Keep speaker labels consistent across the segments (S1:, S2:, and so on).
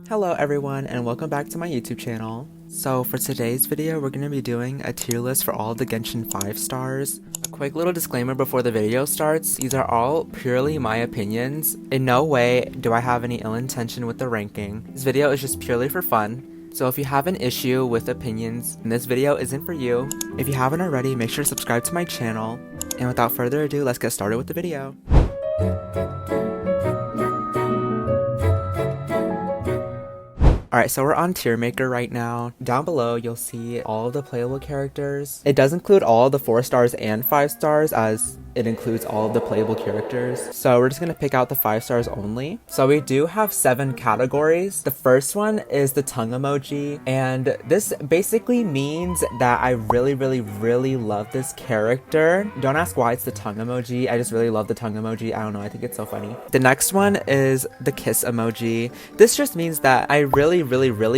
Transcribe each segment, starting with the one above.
S1: Hello everyone and welcome back to my YouTube channel. So for today's video we're going to be doing a tier list for all of the Genshin 5 stars. A quick little disclaimer before the video starts, these are all purely my opinions. In no way do I have any ill intention with the ranking. This video is just purely for fun. So if you have an issue with opinions, then this video isn't for you. If you haven't already, make sure to subscribe to my channel. And without further ado, let's get started with the video. Alright, so we're on Tier Maker right now. Down below, you'll see all of the playable characters. It does include all the 4 stars and 5 stars as it includes all of the playable characters. So we're just going to pick out the 5 stars only. So we do have 7 categories. The first one is the tongue emoji. And this basically means that I really love this character. Don't ask why it's the tongue emoji. I just really love the tongue emoji. I don't know. I think it's so funny. The next one is the kiss emoji. This just means that I really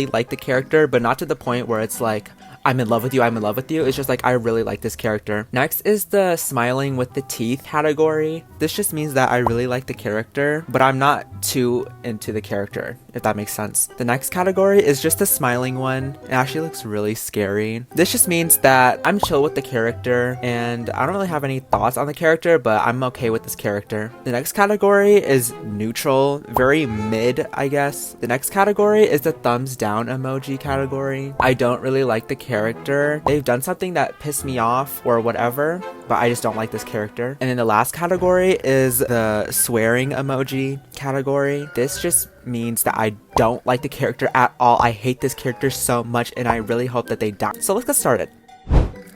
S1: like the character, but not to the point where it's like, I'm in love with you, I'm in love with you. It's just like, I really like this character. Next is the smiling with the teeth category. This just means that I really like the character, but I'm not too into the character, if that makes sense. The next category is just the smiling one. It actually looks really scary. This just means that I'm chill with the character, and I don't really have any thoughts on the character, but I'm okay with this character. The next category is neutral, very mid, I guess. The next category is the thumbs down emoji category. I don't really like the character. They've done something that pissed me off or whatever, but I just don't like this character. And then the last category is the swearing emoji category. This just means that I don't like the character at all. I hate this character so much and I really hope that they die. So let's get started.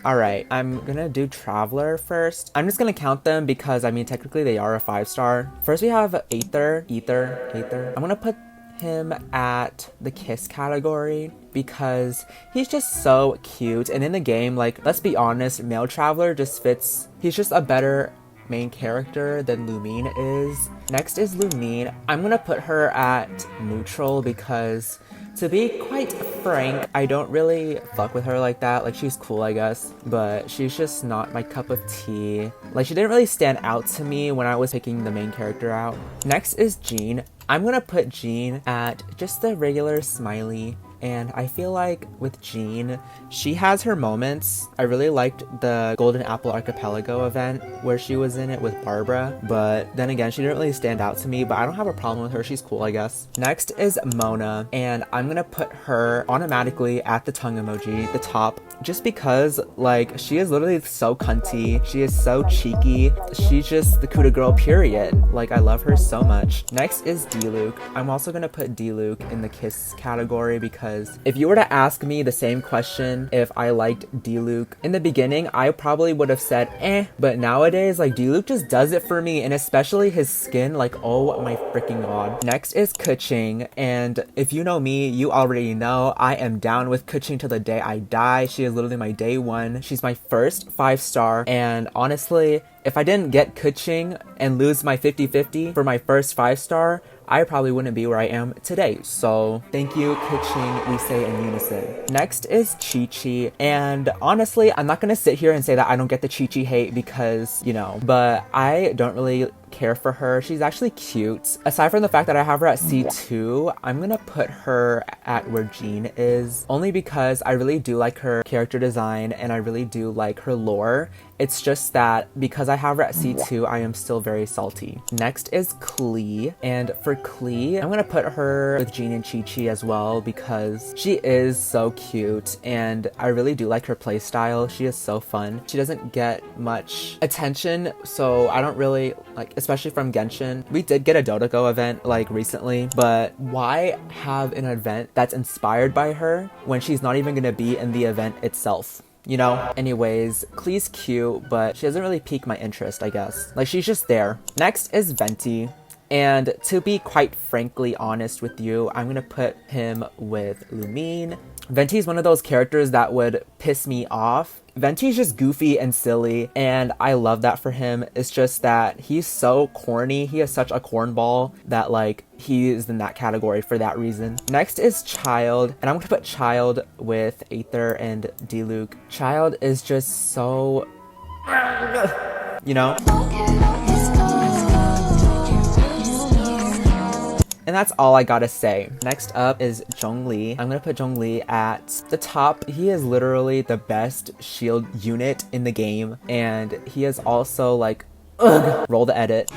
S1: Alright, I'm gonna do Traveler first. I'm just gonna count them because, I mean, technically they are a 5 star. First we have Aether. I'm gonna put him at the kiss category because he's just so cute, and in the game, like, let's be honest, male Traveler just fits. He's just a better main character than Lumine is. Next is Lumine. I'm gonna put her at neutral because, to be quite frank, I don't really fuck with her like that. Like, she's cool, I guess, but she's just not my cup of tea. Like, she didn't really stand out to me when I was picking the main character out. Next is Jean. I'm gonna put Jean at just the regular smiley. And I feel like with Jean, she has her moments. I really liked the Golden Apple Archipelago event where she was in it with Barbara, but then again, she didn't really stand out to me, but I don't have a problem with her. She's cool, I guess. Next is Mona, and I'm gonna put her automatically at the tongue emoji, the top, just because, like, she is literally so cunty. She is so cheeky. She's just the Kuda girl, period. Like, I love her so much. Next is D-Luke. I'm also gonna put D-Luke in the kiss category because if you were to ask me the same question if I liked D-Luke in the beginning, I probably would have said eh, but nowadays, like, D-Luke just does it for me, and especially his skin, like, oh my freaking god. Next is Keqing, and if you know me, you already know I am down with Keqing till the day I die. She is literally my day one. She's my first 5 star, and honestly, if I didn't get Keqing and lose my 50-50 for my first 5 star, I probably wouldn't be where I am today. So thank you, Keqing, we say in unison. Next is Chi-Chi, and honestly, I'm not gonna sit here and say that I don't get the Chi-Chi hate because, you know, but I don't really care for her. She's actually cute. Aside from the fact that I have her at C2, I'm gonna put her at where Jean is, only because I really do like her character design and I really do like her lore. It's just that because I have her at C2, I am still very salty. Next is Klee, and for Klee, I'm gonna put her with Jean and Chi-Chi as well because she is so cute and I really do like her playstyle. She is so fun. She doesn't get much attention, so I don't really like, especially from Genshin. We did get a Dodogo event like recently, but why have an event that's inspired by her when she's not even gonna be in the event itself? You know? Anyways, Klee's cute, but she doesn't really pique my interest, I guess. Like, she's just there. Next is Venti. And to be quite frankly honest with you, I'm gonna put him with Lumine. Venti is one of those characters that would piss me off. Venti's just goofy and silly, and I love that for him. It's just that he's so corny. He is such a cornball that, like, he is in that category for that reason. Next is Child, and I'm gonna put Child with Aether and D-Luke. Child is just so, you know? And that's all I gotta say. Next up is Zhongli. I'm gonna put Zhongli at the top. He is literally the best shield unit in the game, and he is also like, ugh, roll the edit.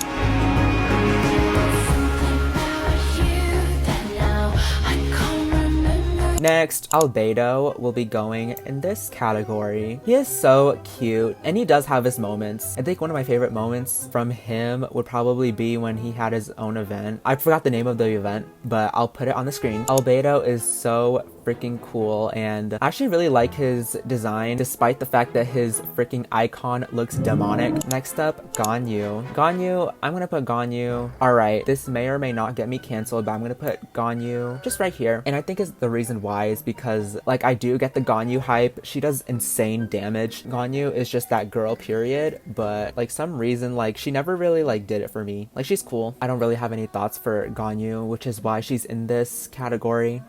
S1: Next, Albedo will be going in this category. He is so cute, and he does have his moments. I think one of my favorite moments from him would probably be when he had his own event. I forgot the name of the event, but I'll put it on the screen. Albedo is so freaking cool, and I actually really like his design, despite the fact that his freaking icon looks demonic. Next up, Ganyu. Ganyu, I'm gonna put Ganyu. Alright, this may or may not get me canceled, but I'm gonna put Ganyu just right here. And I think is the reason why is because, like, I do get the Ganyu hype. She does insane damage. Ganyu is just that girl, period, but like some reason, like, she never really like did it for me. Like, she's cool. I don't really have any thoughts for Ganyu, which is why she's in this category.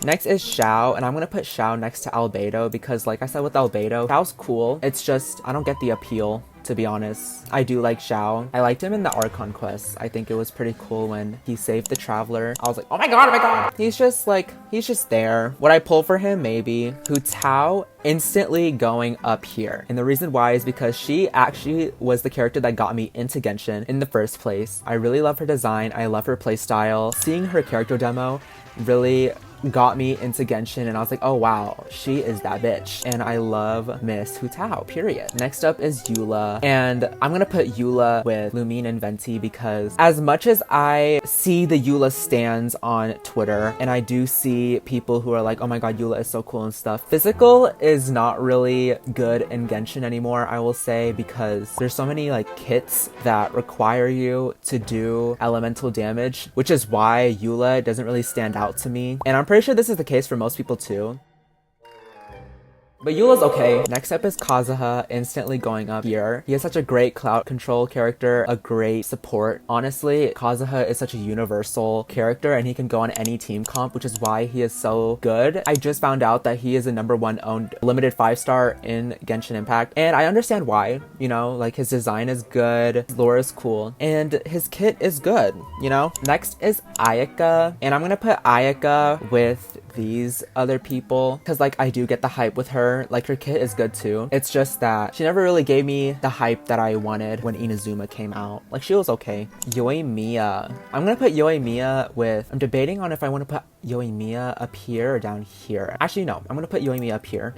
S1: Next is Xiao, and I'm gonna put Xiao next to Albedo because, like I said with Albedo, Xiao's cool. It's just, I don't get the appeal, to be honest. I do like Xiao. I liked him in the Archon quest. I think it was pretty cool when he saved the Traveler. I was like, oh my god, oh my god! He's just like, he's just there. Would I pull for him? Maybe. Hu Tao, instantly going up here. And the reason why is because she actually was the character that got me into Genshin in the first place. I really love her design. I love her playstyle. Seeing her character demo really got me into Genshin, and I was like, oh wow, she is that bitch. And I love Miss Hu Tao, period. Next up is Eula, and I'm gonna put Eula with Lumine and Venti because as much as I see the Eula stands on Twitter, and I do see people who are like, oh my god, Eula is so cool and stuff, physical is not really good in Genshin anymore, I will say, because there's so many like kits that require you to do elemental damage, which is why Eula doesn't really stand out to me. And I'm pretty sure this is the case for most people too. But Eula's okay. Next up is Kazuha, instantly going up here. He has such a great cloud control character, a great support. Honestly, Kazuha is such a universal character and he can go on any team comp, which is why he is so good. I just found out that he is a #1 owned limited 5-star in Genshin Impact, and I understand why. You know, like, his design is good, his lore is cool, and his kit is good, you know? Next is Ayaka, and I'm gonna put Ayaka with these other people because, like, I do get the hype with her. Like, her kit is good too. It's just that she never really gave me the hype that I wanted when Inazuma came out. Like, she was okay. Yoimiya. I'm gonna put Yoimiya with... I'm debating on if I want to put Yoimiya up here or down here. Actually, no. I'm gonna put Yoimiya up here.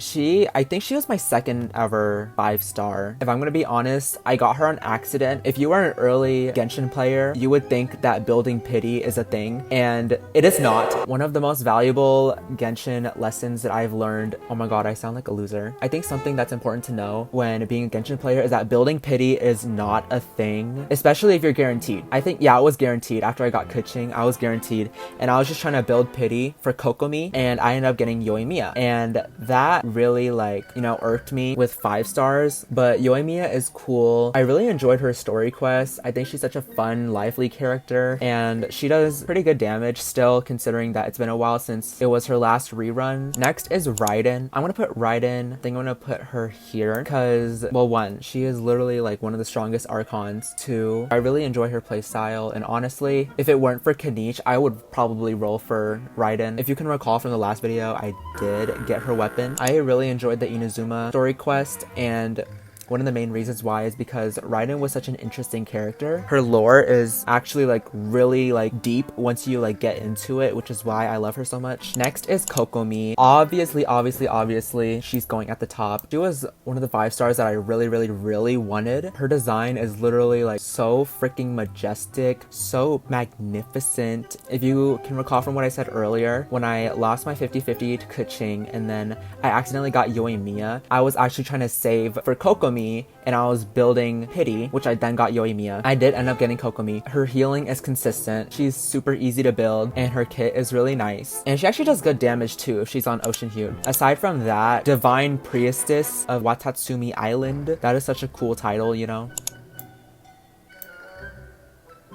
S1: I think she was my second ever 5-star. If I'm gonna be honest, I got her on accident. If you are an early Genshin player, you would think that building pity is a thing, and it is not. One of the most valuable Genshin lessons that I've learned... Oh my god, I sound like a loser. I think something that's important to know when being a Genshin player is that building pity is not a thing, especially if you're guaranteed. I think, yeah, I was guaranteed. After I got Kuching, I was guaranteed, and I was just trying to build pity for Kokomi, and I ended up getting Yoimiya, and that really, like, you know, irked me with 5 stars. But Yoimiya is cool. I really enjoyed her story quest. I think she's such a fun, lively character, and she does pretty good damage still, considering that it's been a while since it was her last rerun. Next is Raiden. I'm gonna put Raiden. I think I'm gonna put her here because, well, 1, she is literally like one of the strongest Archons. 2, I really enjoy her playstyle, and honestly, if it weren't for Kaniche, I would probably roll for Raiden. If you can recall from the last video, I did get her weapon. I really enjoyed the Inazuma story quest, and one of the main reasons why is because Raiden was such an interesting character. Her lore is actually like really like deep once you like get into it, which is why I love her so much. Next is Kokomi. Obviously, she's going at the top. She was one of the 5 stars that I really wanted. Her design is literally like so freaking majestic, so magnificent. If you can recall from what I said earlier, when I lost my 50-50 to Kuching and then I accidentally got Yoimiya, I was actually trying to save for Kokomi, and I was building Pity, which I then got Yoimiya. I did end up getting Kokomi. Her healing is consistent, she's super easy to build, and her kit is really nice. And she actually does good damage too if she's on Ocean Hued. Aside from that, Divine Priestess of Watatsumi Island, that is such a cool title, you know?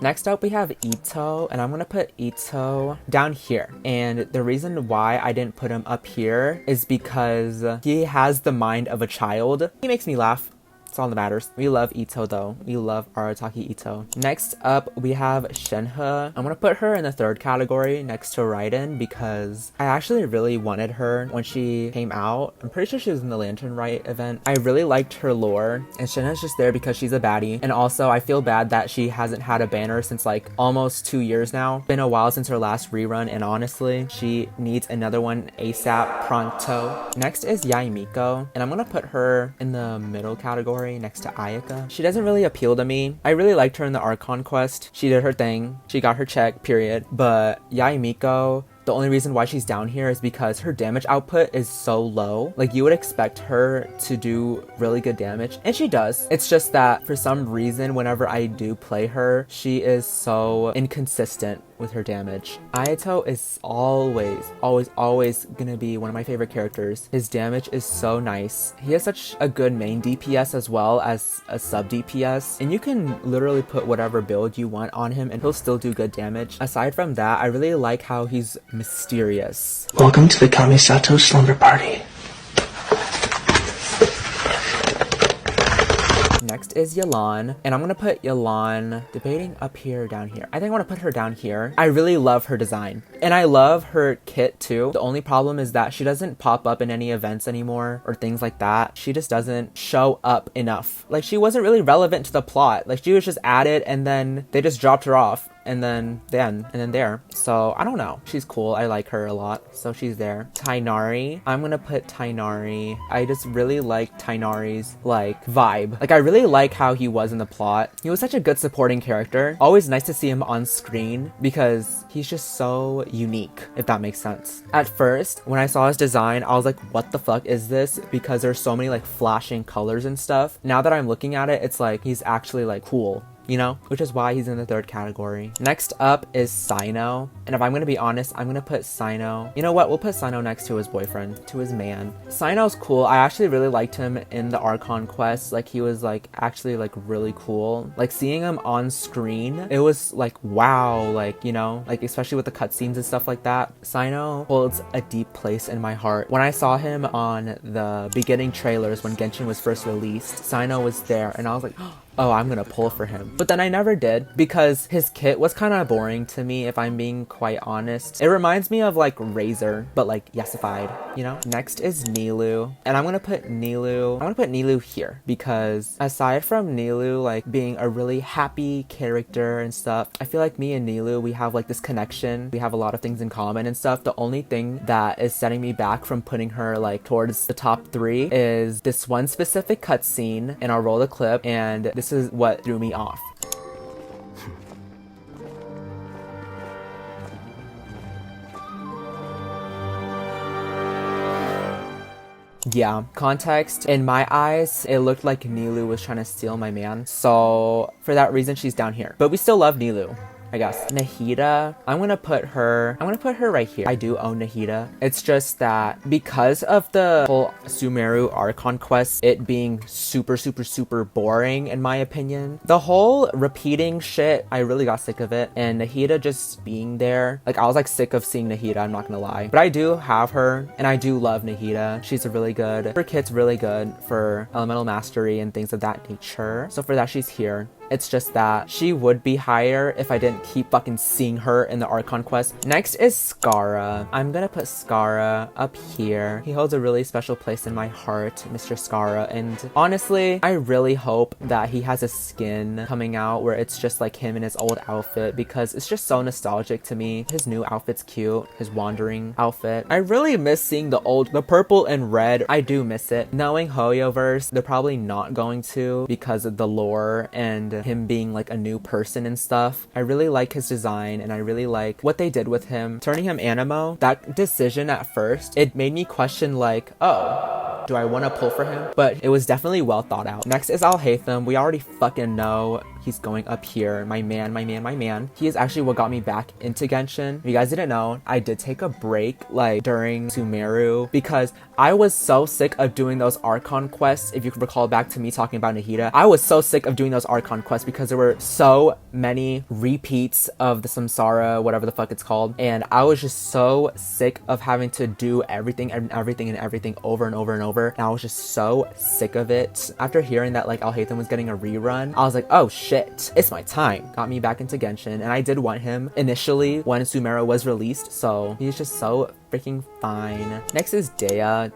S1: Next up, we have Ito, and I'm gonna put Ito down here. And the reason why I didn't put him up here is because he has the mind of a child. He makes me laugh. That's all that matters. We love Ito though. We love Arataki Ito. Next up, we have Shenhe. I'm gonna put her in the third category next to Raiden because I actually really wanted her when she came out. I'm pretty sure she was in the Lantern Rite event. I really liked her lore, and Shenhe's just there because she's a baddie. And also, I feel bad that she hasn't had a banner since like almost 2 years now. Been a while since her last rerun, and honestly, she needs another one ASAP pronto. Next is Yaimiko, and I'm gonna put her in the middle category next to Ayaka. She doesn't really appeal to me. I really liked her in the Archon quest. She did her thing. She got her check, period. But Yaimiko, the only reason why she's down here is because her damage output is so low. Like, you would expect her to do really good damage, and she does. It's just that for some reason, whenever I do play her, she is so inconsistent with her damage. Ayato is always gonna be one of my favorite characters. His damage is so nice. He has such a good main DPS as well as a sub DPS, and you can literally put whatever build you want on him and he'll still do good damage. Aside from that, I really like how he's mysterious.
S2: Welcome to the Kamisato slumber party.
S1: Next is Yelan, and I'm gonna put Yelan, debating up here or down here. I think I want to put her down here. I really love her design, and I love her kit too. The only problem is that she doesn't pop up in any events anymore or things like that. She just doesn't show up enough. Like, she wasn't really relevant to the plot. Like, she was just added and then they just dropped her off. And then there. So, I don't know. She's cool. I like her a lot. So, she's there. Tainari. I'm gonna put Tainari. I just really like Tainari's, like, vibe. Like, I really like how he was in the plot. He was such a good supporting character. Always nice to see him on screen because he's just so unique, if that makes sense. At first, when I saw his design, I was like, what the fuck is this? Because there's so many, like, flashing colors and stuff. Now that I'm looking at it, it's like, he's actually, like, cool. You know, which is why he's in the third category. Next up is Sino, and if I'm gonna be honest, I'm gonna put Sino. You know what? We'll put Sino next to his boyfriend, to his man. Sino's cool. I actually really liked him in the Archon quest. Like, he was like actually like really cool. Like, seeing him on screen, it was like wow. Like, you know, like especially with the cutscenes and stuff like that. Sino holds a deep place in my heart. When I saw him on the beginning trailers when Genshin was first released, Sino was there, and I was like, oh, I'm gonna pull for him. But then I never did because his kit was kind of boring to me, if I'm being quite honest. It reminds me of like Razor, but like yesified, you know? Next is Nilou, and I'm gonna put Nilou here because aside from Nilou like being a really happy character and stuff, I feel like me and Nilou, we have like this connection. We have a lot of things in common and stuff. The only thing that is setting me back from putting her like towards the top 3 is this one specific cutscene, and I'll roll the clip, and this is what threw me off. Yeah, context. In my eyes, it looked like Nilou was trying to steal my man. So for that reason, she's down here. But we still love Nilou, I guess. Nahida, I'm gonna put her right here. I do own Nahida. It's just that because of the whole Sumeru Archon quest, it being super boring in my opinion. The whole repeating shit, I really got sick of it. And Nahida just being there, like I was like sick of seeing Nahida, I'm not gonna lie. But I do have her, and I do love Nahida. She's a really good, her kit's really good for elemental mastery and things of that nature. So for that, she's here. It's just that she would be higher if I didn't keep fucking seeing her in the Archon quest. Next is Skara. I'm gonna put Skara up here. He holds a really special place in my heart, Mr. Skara. And honestly, I really hope that he has a skin coming out where it's just like him in his old outfit because it's just so nostalgic to me. His new outfit's cute. His wandering outfit. I really miss seeing the purple and red. I do miss it. Knowing Hoyoverse, they're probably not going to because of the lore and him being like a new person and stuff. I really like his design, and I really like what they did with him. Turning him animo, that decision at first, it made me question like, oh, do I want to pull for him? But it was definitely well thought out. Next is Alhaitham. We already fucking know he's going up here. My man. He is actually what got me back into Genshin. If you guys didn't know, I did take a break like during Sumeru because I was so sick of doing those Archon quests. If you could recall back to me talking about Nahida, I was so sick of doing those Archon quests because there were so many repeats of the Samsara, whatever the fuck it's called, and I was just so sick of having to do everything over and over, and I was just so sick of it. After hearing that like Alhaitham was getting a rerun, I was like, oh shit, it's my time. Got me back into Genshin, and I did want him initially when Sumeru was released, so he's just so freaking fine. Next is Dea.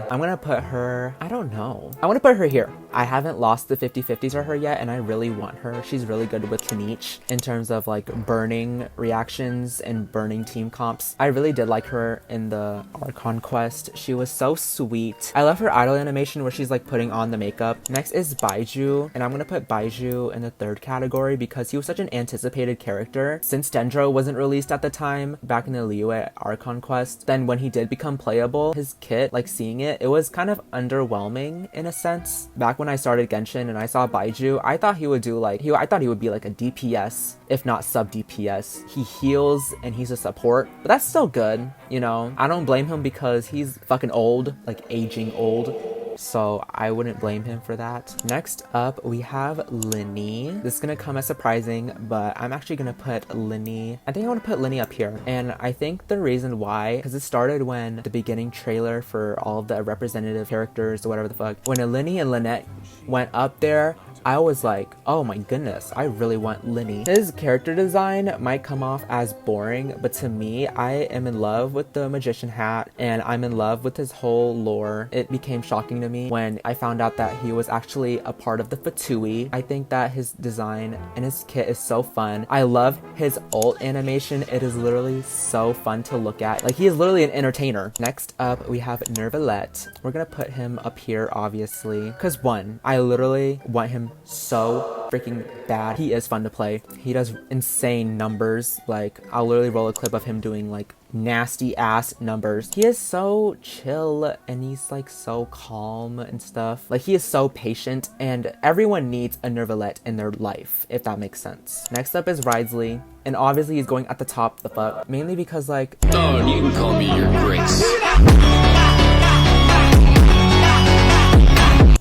S1: I'm gonna put her, I don't know. I want to put her here. I haven't lost the 50-50s for her yet, and I really want her. She's really good with Kinich in terms of like burning reactions and burning team comps. I really did like her in the Archon quest. She was so sweet. I love her idol animation where she's like putting on the makeup. Next is Baiju, and I'm gonna put Baiju in the third category because he was such an anticipated character. Since Dendro wasn't released at the time, back in the Liyue Archon quest, then when he did become playable, his kit, like seeing it was kind of underwhelming in a sense. Back when I started Genshin and I saw Baiju, I thought he would do like, I thought he would be like a DPS, if not sub DPS. He heals and he's a support, but that's still good, you know? I don't blame him because he's fucking old, like aging old. So I wouldn't blame him for that. Next up, we have Linny. This is gonna come as surprising, but I'm actually gonna put Linny, I think I want to put Linny up here. And I think the reason why, because it started when the beginning trailer for all of the representative characters or whatever the fuck, when Linny and Lynette went up there, I was like, oh my goodness, I really want Linny. His character design might come off as boring, but to me, I am in love with the magician hat and I'm in love with his whole lore. It became shocking to me when I found out that he was actually a part of the Fatui. I think that his design and his kit is so fun. I love his ult animation. It is literally so fun to look at. Like, he is literally an entertainer. Next up, we have Nervalette. We're gonna put him up here, obviously, because one, I literally want him so freaking bad. He is fun to play. He does insane numbers. Like, I'll literally roll a clip of him doing like nasty ass numbers. He is so chill and he's like so calm and stuff. Like, he is so patient, and everyone needs a Nervalette in their life, if that makes sense. Next up is Ridesley, and obviously he's going at the top of the fuck, mainly because like,
S3: oh, you can call me your grace.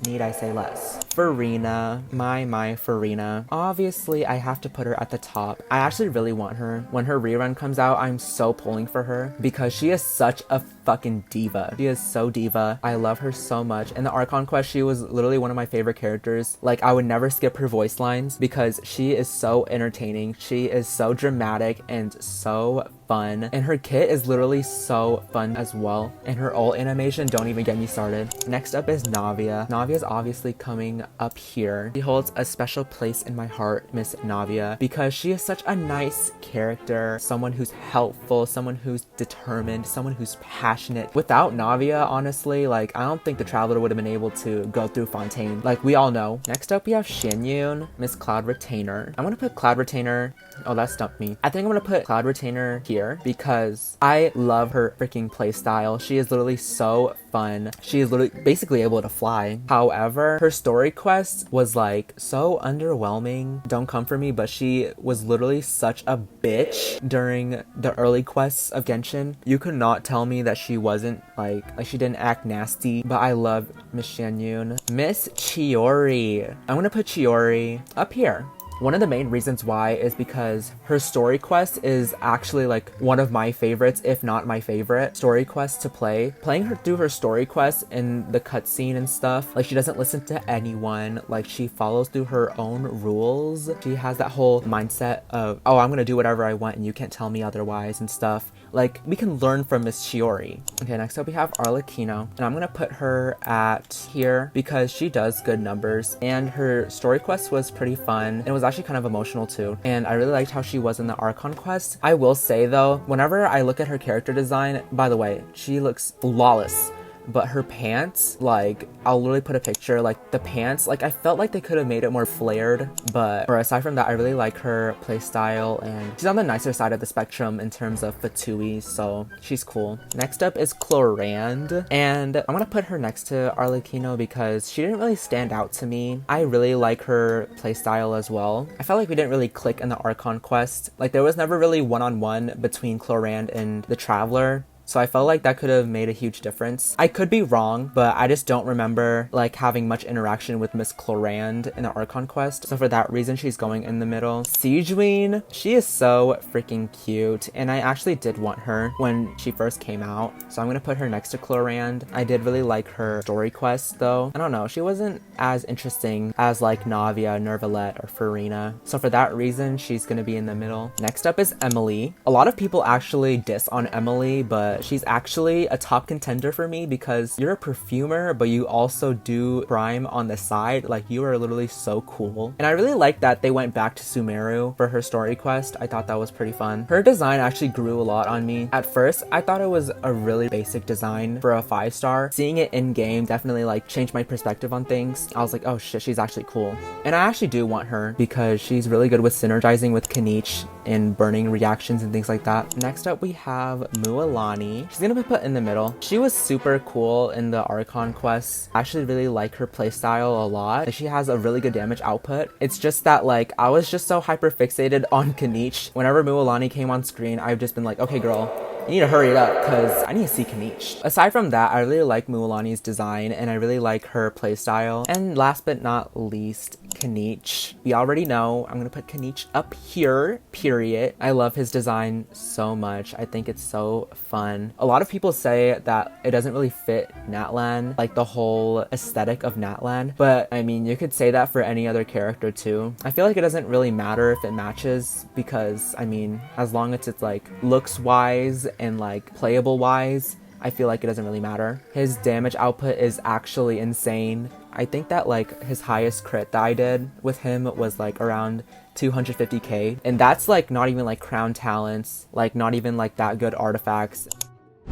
S1: Need I say less? Farina, my Farina. Obviously, I have to put her at the top. I actually really want her. When her rerun comes out, I'm so pulling for her because she is such a fucking diva. She is so diva. I love her so much. In the Archon quest, she was literally one of my favorite characters. Like, I would never skip her voice lines because she is so entertaining. She is so dramatic and so fun, and her kit is literally so fun as well, and her ult animation, don't even get me started. Next up is Navia. Navia is obviously coming up here. She holds a special place in my heart, Miss Navia, because she is such a nice character, someone who's helpful, someone who's determined, someone who's passionate. Without Navia, honestly, like, I don't think the Traveler would have been able to go through Fontaine, like we all know. Next up, we have Xianyun, Miss Cloud Retainer. I'm gonna put Cloud Retainer, oh, that stumped me. I think I'm gonna put Cloud Retainer here because I love her freaking playstyle. She is literally so fun. She is literally basically able to fly. However, her story quest was like so underwhelming. Don't come for me, but she was literally such a bitch during the early quests of Genshin. You could not tell me that she wasn't like she didn't act nasty, but I love Miss Xianyun. Miss Chiori. I'm gonna put Chiori up here. One of the main reasons why is because her story quest is actually like one of my favorites, if not my favorite story quest to play. Playing her through her story quest in the cutscene and stuff, like, she doesn't listen to anyone, like, she follows through her own rules. She has that whole mindset of, oh, I'm gonna do whatever I want and you can't tell me otherwise and stuff. Like, we can learn from Miss Chiori. Okay, next up we have Arlecchino, and I'm gonna put her at here because she does good numbers, and her story quest was pretty fun. It was actually kind of emotional too, and I really liked how she was in the Archon quest. I will say though, whenever I look at her character design, by the way, she looks flawless. but her pants, like, I'll literally put a picture, like, the pants, like, I felt like they could have made it more flared, but or aside from that, I really like her playstyle, and she's on the nicer side of the spectrum in terms of Fatui, so she's cool. Next up is Chlorand, and I'm gonna put her next to Arlecchino because she didn't really stand out to me. I really like her playstyle as well. I felt like we didn't really click in the Archon quest. Like, there was never really one-on-one between Chlorand and the Traveler. So I felt like that could have made a huge difference. I could be wrong, but I just don't remember like having much interaction with Miss Chlorand in the Archon quest. So for that reason, she's going in the middle. Siegewein, she is so freaking cute, and I actually did want her when she first came out. So I'm gonna put her next to Chlorand. I did really like her story quest though. I don't know, she wasn't as interesting as like Navia, Nervalet, or Farina. So for that reason, she's gonna be in the middle. Next up is Emily. A lot of people actually diss on Emily, but she's actually a top contender for me because you're a perfumer, but you also do crime on the side. Like, you are literally so cool. And I really like that they went back to Sumeru for her story quest. I thought that was pretty fun. Her design actually grew a lot on me. At first, I thought it was a really basic design for a 5-star. Seeing it in game definitely like changed my perspective on things. I was like, oh shit, she's actually cool. And I actually do want her because she's really good with synergizing with Kanich and burning reactions and things like that. Next up, we have Mualani. She's gonna be put in the middle. She was super cool in the Archon quest. I actually really like her playstyle a lot. She has a really good damage output. It's just that like I was just so hyper fixated on Kanich. Whenever Mualani came on screen, I've just been like, okay girl, you need to hurry it up because I need to see Kanich. Aside from that, I really like Mualani's design and I really like her playstyle. And last but not least, Kanich. We already know I'm gonna put Kanich up here, period. I love his design so much. I think it's so fun. A lot of people say that it doesn't really fit Natlan, like the whole aesthetic of Natlan, but I mean, you could say that for any other character too. I feel like it doesn't really matter if it matches because, I mean, as long as it's like looks wise and like playable wise, I feel like it doesn't really matter. His damage output is actually insane. I think that like his highest crit that I did with him was like around 250k, and that's like not even like crown talents, like not even like that good artifacts.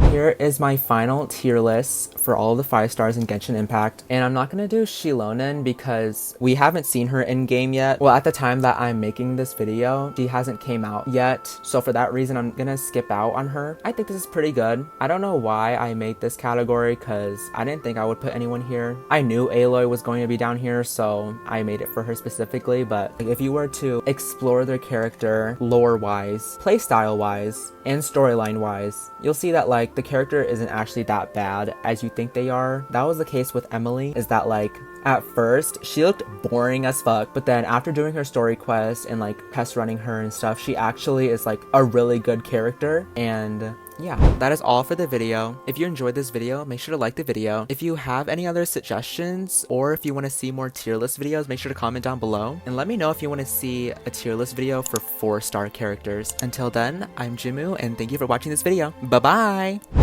S1: Here is my final tier list for all of the 5 stars in Genshin Impact, and I'm not gonna do Shilonen because we haven't seen her in game yet. Well, at the time that I'm making this video, she hasn't came out yet, so for that reason I'm gonna skip out on her. I think this is pretty good. I don't know why I made this category because I didn't think I would put anyone here. I knew Aloy was going to be down here, so I made it for her specifically, but if you were to explore their character lore wise, playstyle wise, and storyline wise, you'll see that like the character isn't actually that bad as you think they are. That was the case with Emily, is that like at first she looked boring as fuck, but then after doing her story quest and like test running her and stuff, she actually is like a really good character. And yeah, that is all for the video. If you enjoyed this video, make sure to like the video. If you have any other suggestions or if you want to see more tier list videos, make sure to comment down below and let me know if you want to see a tier list video for 4-star characters. Until then, I'm Jimu and thank you for watching this video. Bye bye!